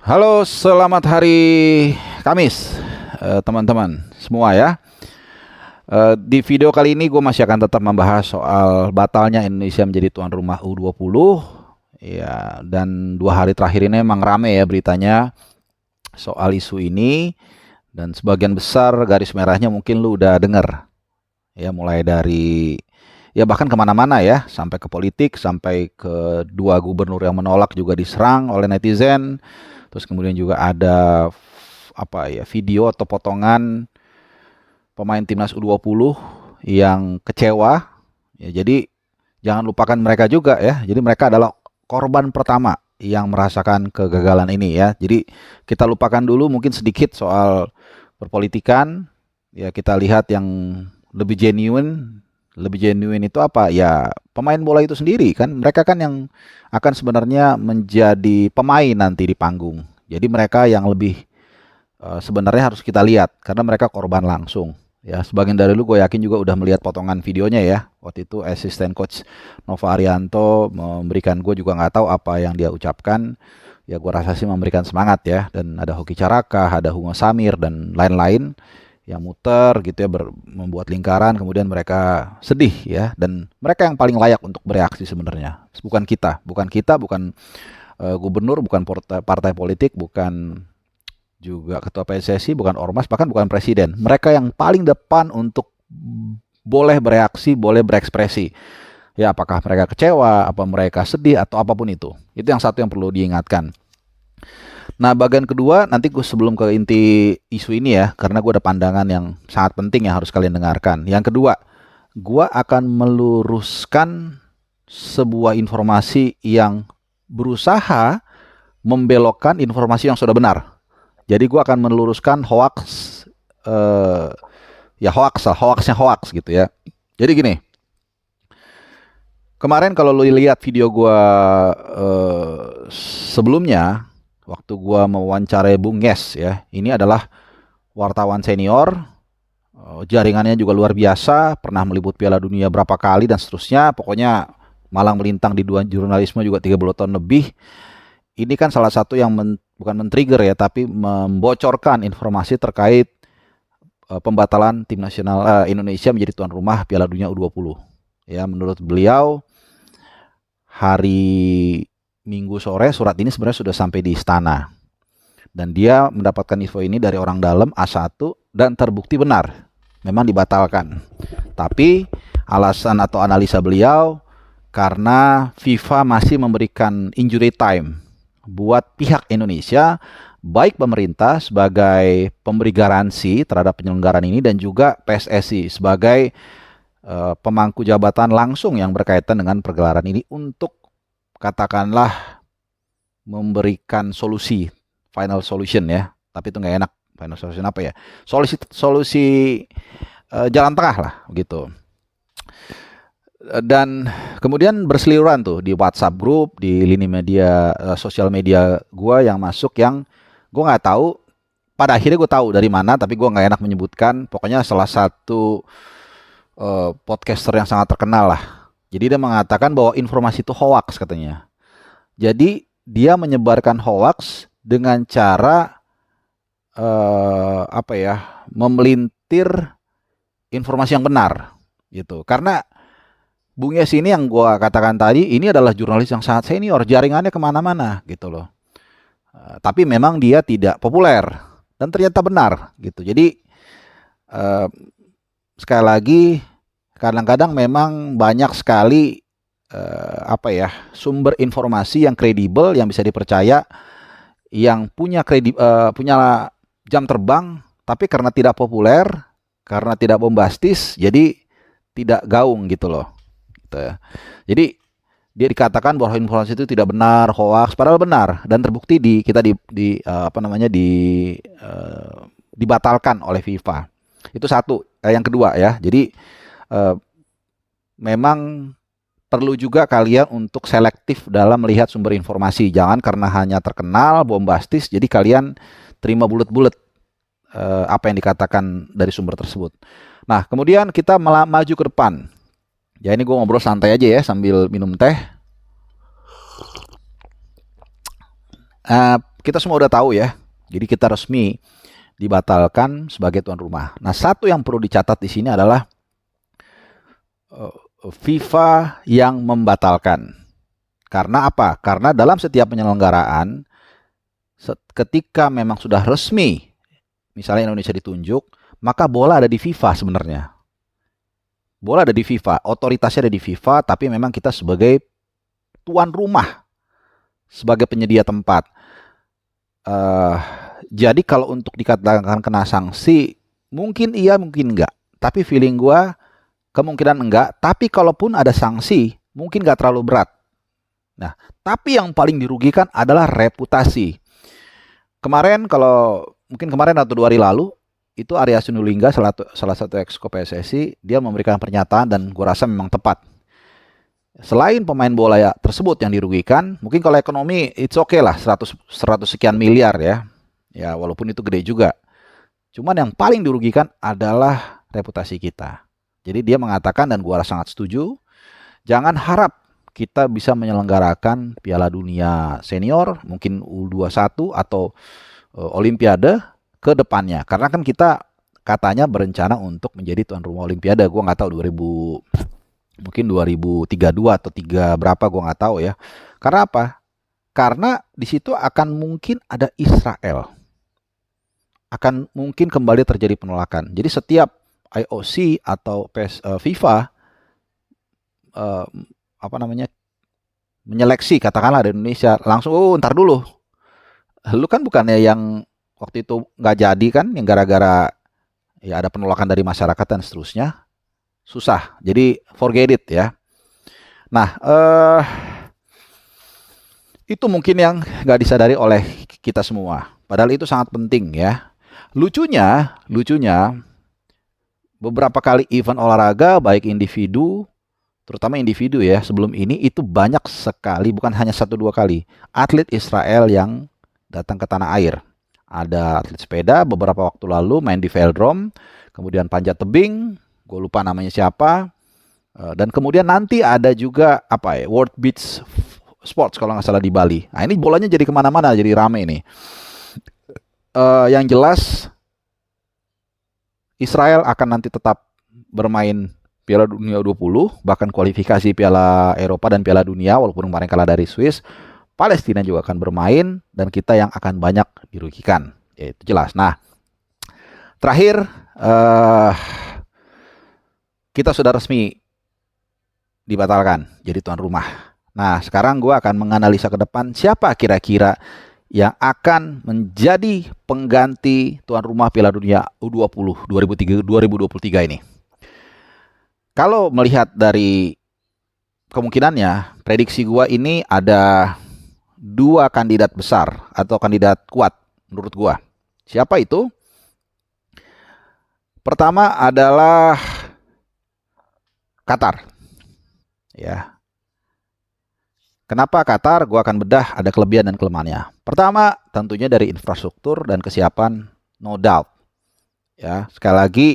Halo, selamat hari Kamis, teman-teman semua ya. Di video kali ini gue masih akan tetap membahas soal batalnya Indonesia menjadi tuan rumah U20. Ya, dan 2 hari terakhir ini emang rame ya beritanya soal isu ini. Dan sebagian besar garis merahnya mungkin lu udah denger. Ya, mulai dari ya bahkan kemana-mana ya, sampai ke politik, sampai ke dua gubernur yang menolak juga diserang oleh netizen. Terus kemudian juga ada apa ya, video atau potongan pemain timnas U20 yang kecewa. Ya, jadi jangan lupakan mereka juga ya. Jadi mereka adalah korban pertama yang merasakan kegagalan ini ya. Jadi kita lupakan dulu mungkin sedikit soal perpolitikan. Ya, kita lihat yang lebih genuine. Lebih genuine itu apa? Ya, pemain bola itu sendiri kan. Mereka kan yang akan sebenarnya menjadi pemain nanti di panggung. Jadi mereka yang lebih sebenarnya harus kita lihat karena mereka korban langsung. Ya, sebagian dari lu gue yakin juga udah melihat potongan videonya ya. Waktu itu asisten coach Nova Arianto memberikan, gue juga nggak tahu apa yang dia ucapkan. Ya gue rasa sih memberikan semangat ya. Dan ada Hoki Caraka, ada Hugo Samir dan lain-lain yang muter gitu ya, membuat lingkaran. Kemudian mereka sedih ya. Dan mereka yang paling layak untuk bereaksi sebenarnya. Bukan gubernur, bukan partai politik, bukan juga ketua PSSI, bukan ormas, bahkan bukan presiden. Mereka yang paling depan untuk boleh bereaksi, boleh berekspresi. Ya, apakah mereka kecewa, apa mereka sedih, atau apapun itu. Itu yang satu yang perlu diingatkan. Nah, bagian kedua, nanti gue sebelum ke inti isu ini ya, karena gue ada pandangan yang sangat penting yang harus kalian dengarkan. Yang kedua, gue akan meluruskan sebuah informasi yang berusaha membelokkan informasi yang sudah benar. Jadi gue akan meluruskan hoax, eh, ya hoaxnya hoax gitu ya. Jadi gini, kemarin kalau lu lihat video gue sebelumnya, waktu gue mewawancarai Bung Yes ya, ini adalah wartawan senior, jaringannya juga luar biasa, pernah meliput Piala Dunia berapa kali dan seterusnya, pokoknya malang melintang di dua jurnalisme juga 30 tahun lebih. Ini kan salah satu yang bukan men-trigger ya, tapi membocorkan informasi terkait pembatalan tim nasional Indonesia menjadi tuan rumah Piala Dunia U20. Ya, menurut beliau hari Minggu sore surat ini sebenarnya sudah sampai di istana. Dan dia mendapatkan info ini dari orang dalam A1 dan terbukti benar. Memang dibatalkan. Tapi alasan atau analisa beliau karena FIFA masih memberikan injury time buat pihak Indonesia, baik pemerintah sebagai pemberi garansi terhadap penyelenggaraan ini dan juga PSSI sebagai pemangku jabatan langsung yang berkaitan dengan pergelaran ini untuk katakanlah memberikan solusi, final solution ya. Tapi itu nggak enak. Final solution apa ya? Solusi jalan tengah lah gitu. Dan kemudian berseliweran tuh di WhatsApp grup, di lini media, sosial media gue yang masuk, yang gue nggak tahu. Pada akhirnya gue tahu dari mana, tapi gue nggak enak menyebutkan. Pokoknya salah satu podcaster yang sangat terkenal lah. Jadi dia mengatakan bahwa informasi itu hoax katanya. Jadi dia menyebarkan hoax dengan cara apa ya, memelintir informasi yang benar gitu. Karena Bung Yes ini yang gue katakan tadi, ini adalah jurnalis yang sangat senior, jaringannya kemana-mana gitu loh. Tapi memang dia tidak populer dan ternyata benar gitu. Jadi sekali lagi, kadang-kadang memang banyak sekali apa ya, sumber informasi yang kredibel, yang bisa dipercaya, yang punya jam terbang, tapi karena tidak populer, karena tidak bombastis, jadi tidak gaung gitu loh. Gitu ya. Jadi dia dikatakan bahwa informasi itu tidak benar, hoax, padahal benar dan terbukti apa namanya dibatalkan oleh FIFA. Itu satu. Yang kedua ya, jadi eh, memang perlu juga kalian untuk selektif dalam melihat sumber informasi. Jangan karena hanya terkenal, bombastis, jadi kalian terima bulat-bulat apa yang dikatakan dari sumber tersebut. Nah, kemudian kita maju ke depan. Ya, ini gue ngobrol santai aja ya sambil minum teh. kita semua udah tahu ya. Jadi kita resmi dibatalkan sebagai tuan rumah. Nah, satu yang perlu dicatat di sini adalah FIFA yang membatalkan. Karena apa? Karena dalam setiap penyelenggaraan, ketika memang sudah resmi, misalnya Indonesia ditunjuk, maka bola ada di FIFA sebenarnya. Bola ada di FIFA, otoritasnya ada di FIFA, tapi memang kita sebagai tuan rumah, sebagai penyedia tempat. Jadi kalau untuk dikatakan kena sanksi, mungkin iya, mungkin enggak. Tapi feeling gue kemungkinan enggak. Tapi kalaupun ada sanksi, mungkin enggak terlalu berat. Nah, tapi yang paling dirugikan adalah reputasi. Kemarin mungkin kemarin atau 2 hari lalu, itu Arya Sinulinga, salah satu exco PSSI, dia memberikan pernyataan dan gue rasa memang tepat. Selain pemain bola ya tersebut yang dirugikan, mungkin kalau ekonomi it's okay lah, 100 sekian miliar ya. Ya walaupun itu gede juga. Cuman yang paling dirugikan adalah reputasi kita. Jadi dia mengatakan, dan gua sangat setuju, jangan harap kita bisa menyelenggarakan Piala Dunia Senior, mungkin U21 atau Olimpiade ke depannya. Karena kan kita katanya berencana untuk menjadi tuan rumah Olimpiade. Gua nggak tahu mungkin 2032 atau 3 berapa, gue nggak tahu ya. Karena apa? Karena di situ akan mungkin ada Israel. Akan mungkin kembali terjadi penolakan. Jadi setiap IOC atau FIFA menyeleksi katakanlah di Indonesia, langsung ntar dulu. Lu kan bukannya yang waktu itu nggak jadi kan, yang gara-gara ya ada penolakan dari masyarakat dan seterusnya. Susah, jadi forget it ya. Nah, itu mungkin yang nggak disadari oleh kita semua. Padahal itu sangat penting ya. Lucunya, beberapa kali event olahraga, baik individu, terutama individu ya, sebelum ini itu banyak sekali, bukan hanya 1-2 kali, atlet Israel yang datang ke tanah air. Ada atlet sepeda beberapa waktu lalu main di velodrome, kemudian panjat tebing, gue lupa namanya siapa, dan kemudian nanti ada juga World Beach Sports kalau nggak salah di Bali. Nah ini bolanya jadi kemana-mana, jadi rame nih. Yang jelas Israel akan nanti tetap bermain Piala Dunia U20, bahkan kualifikasi Piala Eropa dan Piala Dunia, walaupun kemarin kalah dari Swiss. Palestina juga akan bermain, dan kita yang akan banyak dirugikan, ya itu jelas. Nah, terakhir kita sudah resmi dibatalkan jadi tuan rumah. Nah, sekarang gue akan menganalisa ke depan siapa kira-kira yang akan menjadi pengganti tuan rumah Piala Dunia U20 2023 ini. Kalau melihat dari kemungkinannya, prediksi gue ini ada 2 kandidat besar atau kandidat kuat menurut gue. Siapa itu? Pertama adalah Qatar. Ya. Kenapa Qatar? Gua akan bedah ada kelebihan dan kelemahannya. Pertama, tentunya dari infrastruktur dan kesiapan, no doubt. Ya, sekali lagi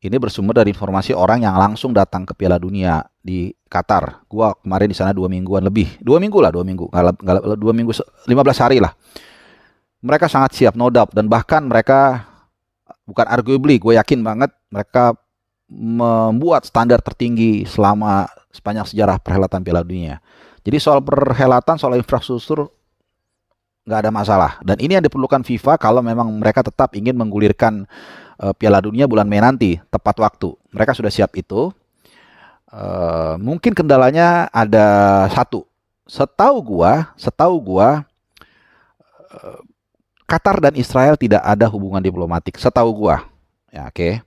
ini bersumber dari informasi orang yang langsung datang ke Piala Dunia di Qatar. Gua kemarin di sana 2 mingguan lebih. 2 minggu lah, 2 minggu. Nggak 2 minggu, 15 hari lah. Mereka sangat siap, no doubt. Dan bahkan mereka, bukan arguably, gue yakin banget mereka membuat standar tertinggi sepanjang sejarah perhelatan Piala Dunia. Jadi soal perhelatan, soal infrastruktur nggak ada masalah. Dan ini yang diperlukan FIFA kalau memang mereka tetap ingin menggulirkan Piala Dunia bulan Mei nanti, tepat waktu. Mereka sudah siap itu. Mungkin kendalanya ada satu. Setahu gua Qatar dan Israel tidak ada hubungan diplomatik. Setahu gua. Ya, oke.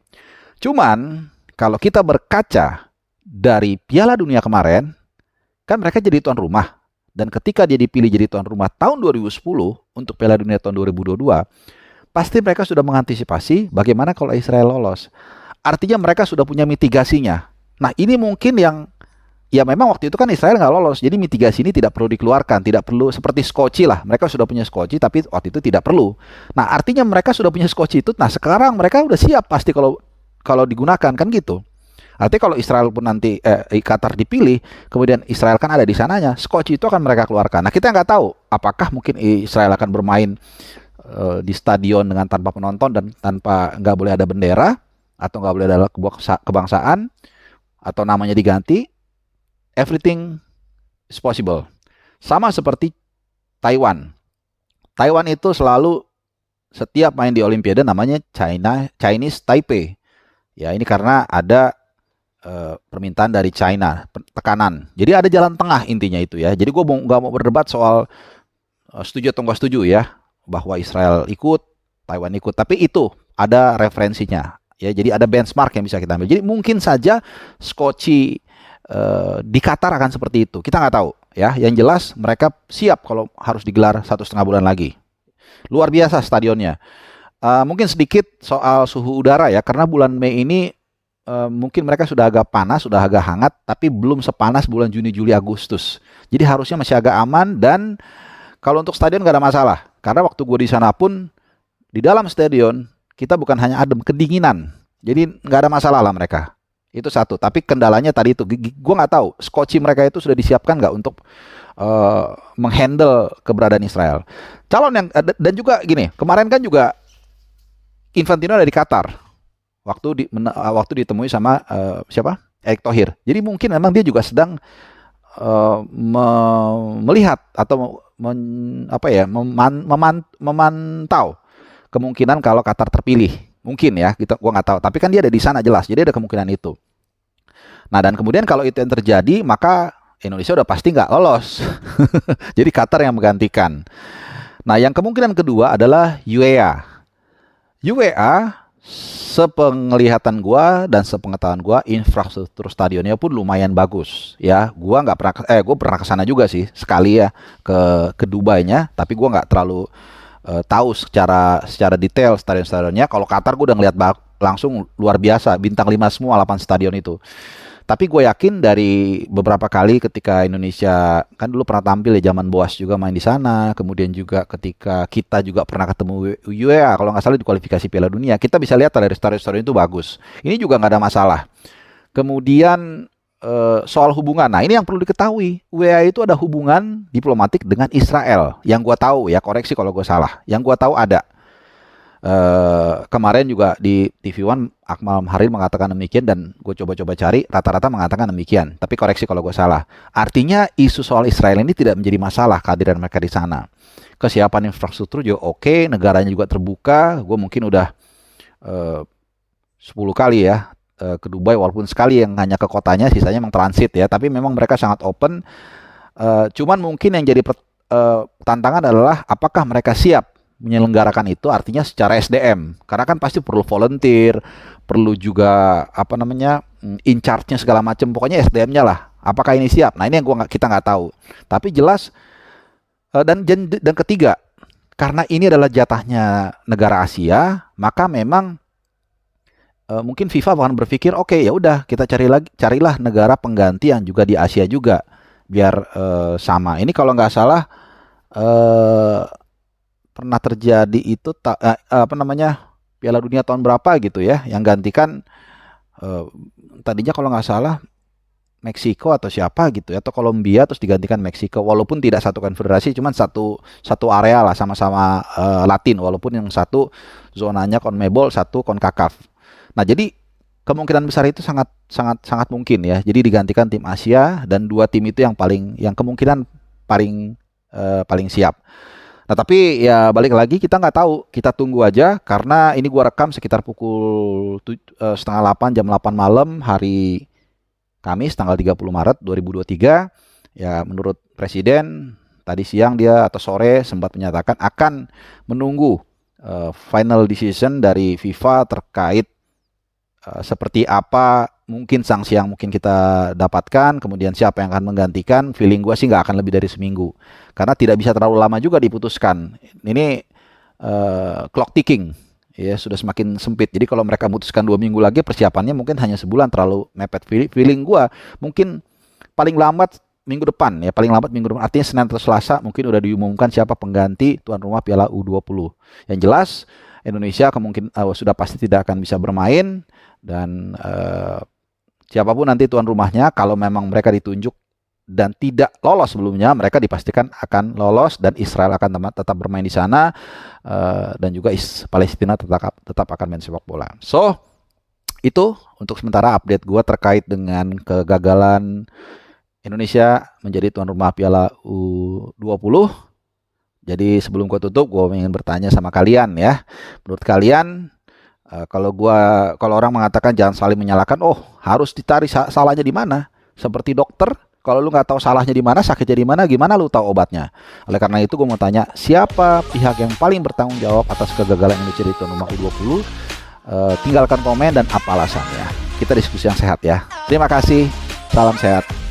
Cuman kalau kita berkaca dari Piala Dunia kemarin, kan mereka jadi tuan rumah. Dan ketika dia dipilih jadi tuan rumah tahun 2010 untuk Piala Dunia tahun 2022, pasti mereka sudah mengantisipasi bagaimana kalau Israel lolos. Artinya mereka sudah punya mitigasinya. Nah ini mungkin yang, ya memang waktu itu kan Israel nggak lolos, jadi mitigasi ini tidak perlu dikeluarkan, tidak perlu seperti skoci lah. Mereka sudah punya skoci, tapi waktu itu tidak perlu. Nah artinya mereka sudah punya skoci itu, nah sekarang mereka udah siap pasti kalau digunakan kan gitu. Artinya kalau Israel pun nanti Qatar dipilih, kemudian Israel kan ada di sananya, skoci itu akan mereka keluarkan. Nah, kita nggak tahu apakah mungkin Israel akan bermain di stadion dengan tanpa penonton dan tanpa nggak boleh ada bendera atau nggak boleh ada kebangsaan atau namanya diganti. Everything is possible. Sama seperti Taiwan. Taiwan itu selalu setiap main di Olimpiade namanya Chinese Taipei. Ya, ini karena ada permintaan dari China, tekanan. Jadi ada jalan tengah intinya itu ya. Jadi gue nggak mau berdebat soal setuju atau nggak setuju ya bahwa Israel ikut, Taiwan ikut. Tapi itu ada referensinya. Ya, jadi ada benchmark yang bisa kita ambil. Jadi mungkin saja skoci di Qatar akan seperti itu. Kita nggak tahu ya. Yang jelas mereka siap kalau harus digelar 1,5 bulan lagi. Luar biasa stadionnya. Mungkin sedikit soal suhu udara ya, karena bulan Mei ini mungkin mereka sudah agak panas, sudah agak hangat, tapi belum sepanas bulan Juni, Juli, Agustus. Jadi harusnya masih agak aman dan kalau untuk stadion nggak ada masalah. Karena waktu gue di sana pun di dalam stadion kita bukan hanya adem, kedinginan. Jadi nggak ada masalah lah mereka. Itu satu. Tapi kendalanya tadi itu, gue nggak tahu skoci mereka itu sudah disiapkan nggak untuk menghandle keberadaan Israel. Calon yang dan juga gini, kemarin kan juga Infantino dari Qatar waktu ditemui sama siapa? Erick Thohir. Jadi mungkin memang dia juga sedang melihat atau memantau kemungkinan kalau Qatar terpilih. Mungkin ya, gua nggak tahu. Tapi kan dia ada di sana jelas. Jadi ada kemungkinan itu. Nah, dan kemudian kalau itu yang terjadi, maka Indonesia udah pasti nggak lolos. Jadi Qatar yang menggantikan. Nah, yang kemungkinan kedua adalah UEA. UEA, sepenglihatan gua dan sepengetahuan gua, infrastruktur stadionnya pun lumayan bagus. Ya, gua pernah ke sana juga sih sekali ya ke Dubai-nya, tapi gua nggak terlalu tahu secara detail stadion-stadionnya. Kalau Qatar gua udah ngeliat langsung luar biasa, bintang 5 semua 8 stadion itu. Tapi gue yakin dari beberapa kali ketika Indonesia kan dulu pernah tampil ya zaman Boas juga main di sana, kemudian juga ketika kita juga pernah ketemu UEA kalau nggak salah di kualifikasi Piala Dunia, kita bisa lihat dari stadion itu bagus. Ini juga nggak ada masalah. Kemudian soal hubungan, nah ini yang perlu diketahui, UEA itu ada hubungan diplomatik dengan Israel. Yang gue tahu ya, koreksi kalau gue salah. Yang gue tahu ada. Kemarin juga di TV One Akmal Haril mengatakan demikian dan gue coba-coba cari rata-rata mengatakan demikian. Tapi koreksi kalau gue salah. Artinya isu soal Israel ini tidak menjadi masalah kehadiran mereka di sana. Kesiapan infrastruktur juga oke, negaranya juga terbuka. Gue mungkin udah 10 kali ya ke Dubai, walaupun sekali yang hanya ke kotanya, sisanya memang transit ya. Tapi memang mereka sangat open. Cuman mungkin yang jadi tantangan adalah apakah mereka siap menyelenggarakan itu, artinya secara SDM, karena kan pasti perlu volunteer, perlu juga in charge-nya segala macam, pokoknya SDM-nya lah. Apakah ini siap? Nah ini yang kita nggak tahu. Tapi jelas dan ketiga, karena ini adalah jatahnya negara Asia, maka memang mungkin FIFA akan berpikir, oke, ya udah kita carilah negara pengganti yang juga di Asia juga, biar sama. Ini kalau nggak salah pernah terjadi itu Piala Dunia tahun berapa gitu ya, yang gantikan tadinya kalau nggak salah Meksiko atau siapa gitu ya, atau Kolombia terus digantikan Meksiko, walaupun tidak satu konfederasi, cuman satu area lah, sama-sama Latin, walaupun yang satu zonanya CONMEBOL, satu CONCACAF. Nah jadi kemungkinan besar itu sangat mungkin ya, jadi digantikan tim Asia dan 2 tim itu yang kemungkinan paling siap. Nah tapi ya balik lagi kita nggak tahu, kita tunggu aja karena ini gua rekam sekitar pukul 7:30 jam 8 malam hari Kamis tanggal 30 Maret 2023. Ya menurut Presiden tadi siang dia atau sore sempat menyatakan akan menunggu final decision dari FIFA terkait seperti apa mungkin sanksi yang mungkin kita dapatkan, kemudian siapa yang akan menggantikan. Feeling gue sih nggak akan lebih dari seminggu, karena tidak bisa terlalu lama juga diputuskan. Ini clock ticking, ya sudah semakin sempit. Jadi kalau mereka memutuskan 2 minggu lagi, persiapannya mungkin hanya sebulan, terlalu mepet. Feeling gue mungkin paling lambat minggu depan ya, artinya Senin atau Selasa mungkin udah diumumkan siapa pengganti tuan rumah Piala U20. Yang jelas Indonesia kemungkinan sudah pasti tidak akan bisa bermain dan siapapun nanti tuan rumahnya, kalau memang mereka ditunjuk dan tidak lolos sebelumnya, mereka dipastikan akan lolos dan Israel akan tetap bermain di sana, dan juga Palestina tetap akan main sepak bola. So, itu untuk sementara update gue terkait dengan kegagalan Indonesia menjadi tuan rumah Piala U20. Jadi sebelum gue tutup, gue ingin bertanya sama kalian ya. Menurut kalian, kalau orang mengatakan jangan saling menyalahkan, oh harus ditarik salahnya di mana? Seperti dokter, kalau lu nggak tahu salahnya di mana, sakitnya di mana, gimana lu tahu obatnya? Oleh karena itu gue mau tanya, siapa pihak yang paling bertanggung jawab atas kegagalan Indonesia di tuan rumah U20? Tinggalkan komen dan apa alasannya. Kita diskusi yang sehat ya. Terima kasih. Salam sehat.